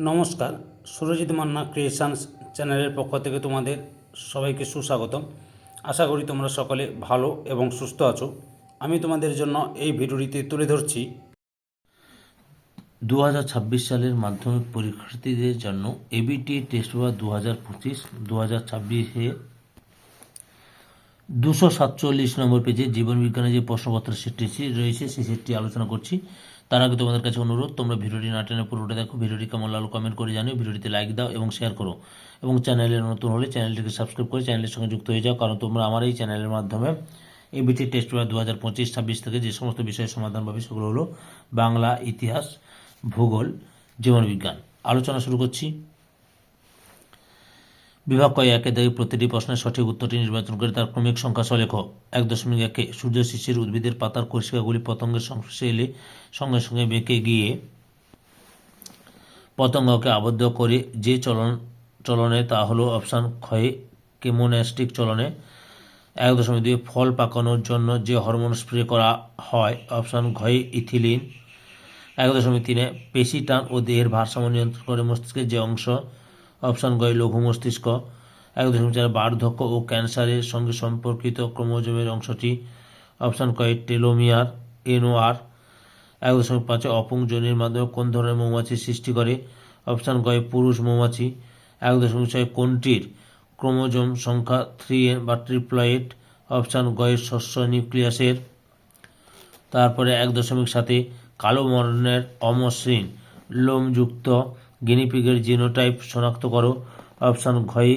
নমস্কার, সুরজিৎ মান্না ক্রিয়েশনস চ্যানেলের পক্ষ থেকে তোমাদের সবাইকে সুস্বাগতম। আশা করি তোমরা সকলে ভালো এবং সুস্থ আছো। আমি তোমাদের জন্য এই ভিডিওটিতে তুলে ধরছি 2026 সালের মাধ্যমিক পরীক্ষার্থীদের জন্য এবিটি টেস্ট পেপার 2025-2026-এ 247 নম্বর পেজে জীবন বিজ্ঞানের যে প্রশ্নপত্র সেটটি রয়েছে সেই সেটটি আলোচনা করছি। তার আগে তোমাদের কাছে অনুরোধ, তোমরা ভিডিওটি না টেনে পুরোটা দেখো। ভিডিওটি কেমন লাগলো কমেন্ট করে জানিও, ভিডিওটিতে লাইক দাও এবং শেয়ার করো, এবং চ্যানেলে নতুন হলে চ্যানেলটিকে সাবস্ক্রাইব করে চ্যানেলের সঙ্গে যুক্ত হয়ে যাও, কারণ তোমরা আমার এই চ্যানেলের মাধ্যমে এবিটি টেস্ট পেপার 2025-26 থেকে যে সমস্ত বিষয়ের সমাধান পাবে সেগুলো হলো বাংলা, ইতিহাস, ভূগোল, জীবনবিজ্ঞান। আলোচনা শুরু করছি। বিভাগ ক একে থেকে প্রতিটি প্রশ্নের সঠিক উত্তরটি নির্বাচন করে তার ক্রমিক সংখ্যা সহ লেখো। 1.1 সূর্য শিশির উদ্ভিদের পাতার কোষিকাগুলি পতঙ্গের সংস্পর্শে এলে সঙ্গে সঙ্গে বেঁকে গিয়ে পতঙ্গকে আবদ্ধ করে যে চলনে তা হলো অপশান ক্ষয়ে কেমোন্যাস্টিক চলনে। 1.2 ফল পাকানোর জন্য যে হরমোন স্প্রে করা হয় অপশান ঘয়ে ইথিলিন। 1.3 পেশি টান ও দেহের ভারসাম্য নিয়ন্ত্রণ করে মস্তিষ্কের যে অংশ অপশান গয় লঘু মস্তিষ্ক। 1.4 বার্ধক্য ও ক্যান্সারের সঙ্গে সম্পর্কিত ক্রোমোজোমের অংশটি অপশান কয় টেলোমিয়ার NOR। 1.5 অপুংজনির মাধ্যমে কোন ধরনের মৌমাছি সৃষ্টি করে অপশান গয় পুরুষ মৌমাছি। 1.6 কোনটির ক্রোমোজোম সংখ্যা 3N বা ট্রিপ্লয়েড অপশান গয় শস্য নিউক্লিয়াসের। তারপরে 1.7 কালো বর্ণের অমসৃণ লোমযুক্ত গিনিপিগের জিনোটাইপ শনাক্ত করো অপশান ঘয়ে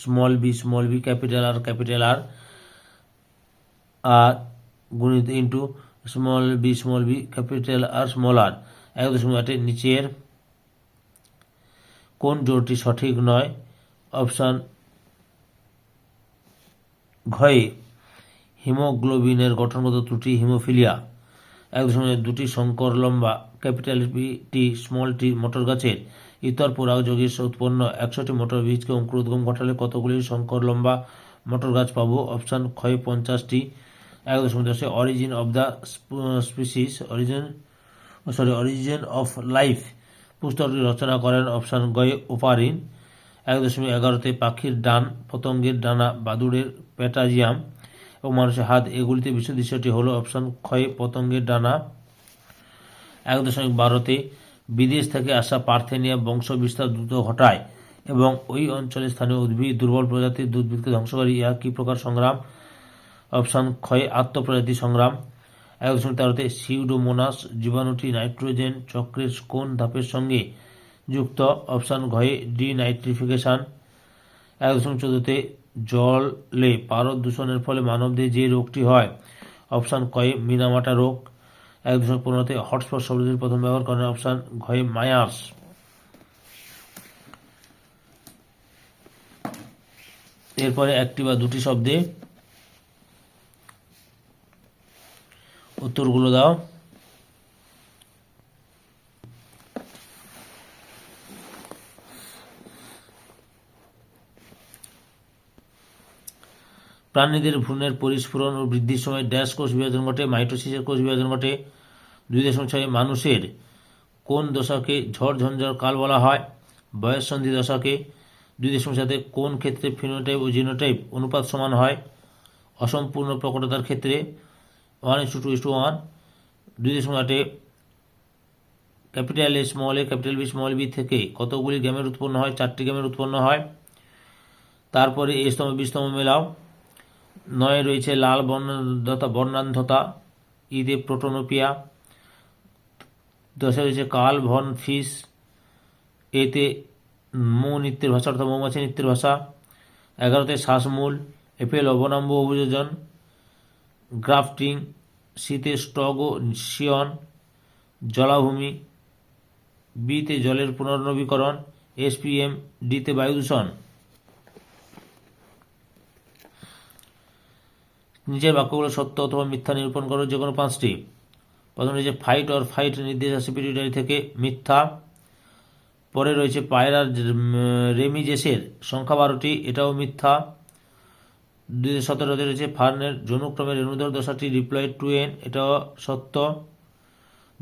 small B capital R R গুণিত into small B capital R small R. 1.8 নিচের কোন জোড়টি সঠিক নয় অপশান ঘয়ে হিমোগ্লোবিনের গঠনগত ত্রুটি হিমোফিলিয়া। 1.2 শঙ্কর লম্বা ক্যাপিটাল টি স্মল টি মটর গাছের ইতর পরাগযোগে উৎপন্ন 100টি মটর বীজকে অঙ্কুরোদ্গম ঘটালে কতগুলি শঙ্কর লম্বা মটর গাছ পাবো অপশান ক্ষয় 50টি। 1.10 origin of the species origin of life পুস্তকটি রচনা করেন অপশান গয়ে ওপারিন। 1.11 পাখির ডান, পতঙ্গের ডানা, বাদুড়ের প্যাটাজিয়াম এবং মানুষের হাত এগুলিতে বিশ্ব দৃশ্যটি হলো অপশান ক্ষয়ে পতঙ্গের ডানা। 1.12 বিদেশ থেকে আসা পার্থেনিয়া বংশ বিস্তার দ্রুত ঘটায় এবং ওই অঞ্চলের স্থানীয় উদ্ভিদ দুর্বল প্রজাতির উদ্ভিদকে ধ্বংসকারী ইহা কি প্রকার সংগ্রাম অপশান ক্ষয়ে আত্মপ্রজাতি সংগ্রাম। 1.13 সিউডোমোনাস জীবাণুটি নাইট্রোজেন চক্রের কোন ধাপের সঙ্গে যুক্ত অপশান ঘয়ে ডিনাইট্রিফিকেশন। 1.14 জলে পারদ দূষণের ফলে মানবদেহে যে রোগটি হয় অপশান কয়ে মিনামাটা রোগ। 1.15 হটস্পট শব্দটির প্রথম ব্যবহার করেন অপশান ঘয়ে মায়ার্স। এরপরে একটি বা দুটি শব্দে উত্তরগুলো দাও। প্রাণীদের ভ্রূণের পরিস্ফুরণ ও বৃদ্ধির সময় ড্যাশ কোষ বিভাজন ঘটে মাইটোসিসের কোষ বিভাজন ঘটে। 2.6 মানুষের কোন দশাকে ঝড় ঝঞ্ঝার কাল বলা হয় বয়ঃসন্ধি দশাকে। 2.7 কোন ক্ষেত্রে ফিনোটাইপ ও জিনোটাইপ অনুপাত সমান হয় অসম্পূর্ণ প্রকটতার ক্ষেত্রে 1:2:1। 2.8 capital A small A capital B small B থেকে কতগুলি গ্যামেট উৎপন্ন হয় 4টি গ্যামেট উৎপন্ন হয়। তারপরে A স্তম্ভ B স্তম্ভ মেলাও। 9 রয়েছে লাল বর্ণান্ধতা ইদে প্রোটোনোপিয়া। 10 রয়েছে কার্ল ভন ফিশ এতে নৃত্যের ভাষা অর্থাৎ মৌমাছি নৃত্যের ভাষা। 11 শ্বাসমূল এফে লবণাম্ব অভিযোজন গ্রাফটিং শীতে স্টগোশিয়ন জলাভূমি বিতে জলের পুনর্নবীকরণ SPM ডিতে বায়ু দূষণ। নিচের বাক্যগুলো সত্য অথবা মিথ্যা নিরূপণ করো যে কোনো 5টি। প্রথম রয়েছে ফাইট অর ফাইট নির্দেশ আসে পিটুইটারি থেকে মিথ্যা। পরে রয়েছে পায়রার রেমিজেসের সংখ্যা 12টি এটাও মিথ্যা। 2.17 রয়েছে ফার্নের যৌনক্রমের রেণুধর দশাটি রিপ্লয়েড টু N এটাও সত্য।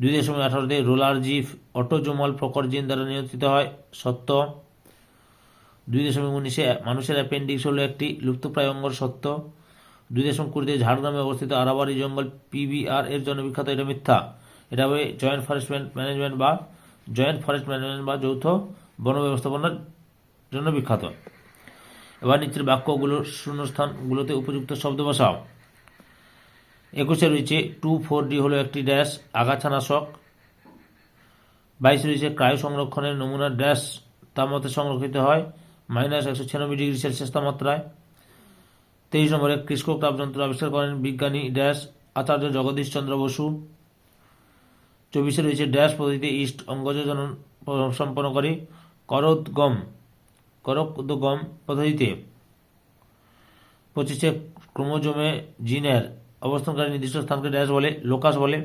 2.18 রোলার জিফ অটোজোমাল প্রকর জিন দ্বারা নিয়ন্ত্রিত হয়, সত্য। 2.19 মানুষের অ্যাপেন্ডিক্স হলো একটি লুপ্তপ্রায় অঙ্গর, সত্য। 2.20 ঝাড়গ্রামে অবস্থিত আরাবারি জঙ্গল পিবিআর এর জন্য বিখ্যাত, এটা মিথ্যা। এটা হবে জয়েন্ট ফরেস্ট ম্যানেজমেন্ট বা যৌথ বন ব্যবস্থাপনার জন্য বিখ্যাত। এবার নিচের বাক্যগুলোর শূন্যস্থানগুলোতে উপযুক্ত শব্দ বসাও। 21 রয়েছে 2,4-D হলো একটি ড্যাশ আগাছানাশক। 22 রয়েছে ক্রায়ো সংরক্ষণের নমুনা ড্যাশ তাপমাত্রায় সংরক্ষিত হয় -196°C তাপমাত্রায়। 23 নম্বরে ক্রিস্কো তাপযন্ত্র আবিষ্কার করেন বিজ্ঞানী ড্যাশ আচার্য জগদীশ চন্দ্র বসু। 24 রয়েছে ড্যাশ পদ্ধতিতে ইস্ট অঙ্গজ জনন সম্পন্ন করে করোদগম পদ্ধতিতে। 25 ক্রোমোজোমে জিনের অবস্থানকারী নির্দিষ্ট স্থানকে ড্যাশ বলে, লোকাস বলে।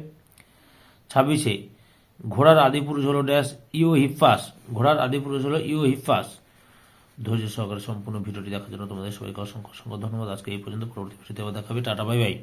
26 ঘোড়ার আদিপুরুষ হলো ড্যাশ ইওহিপ্পাস, ধৈর্য সহকারে সম্পূর্ণ ভিডিওটি দেখার জন্য তোমাদের সবাইকে অসংখ্য অসংখ্য ধন্যবাদ। আজকে এই পর্যন্ত, পরবর্তী ভিডিওতে আবার দেখাবে। Tata, bye bye.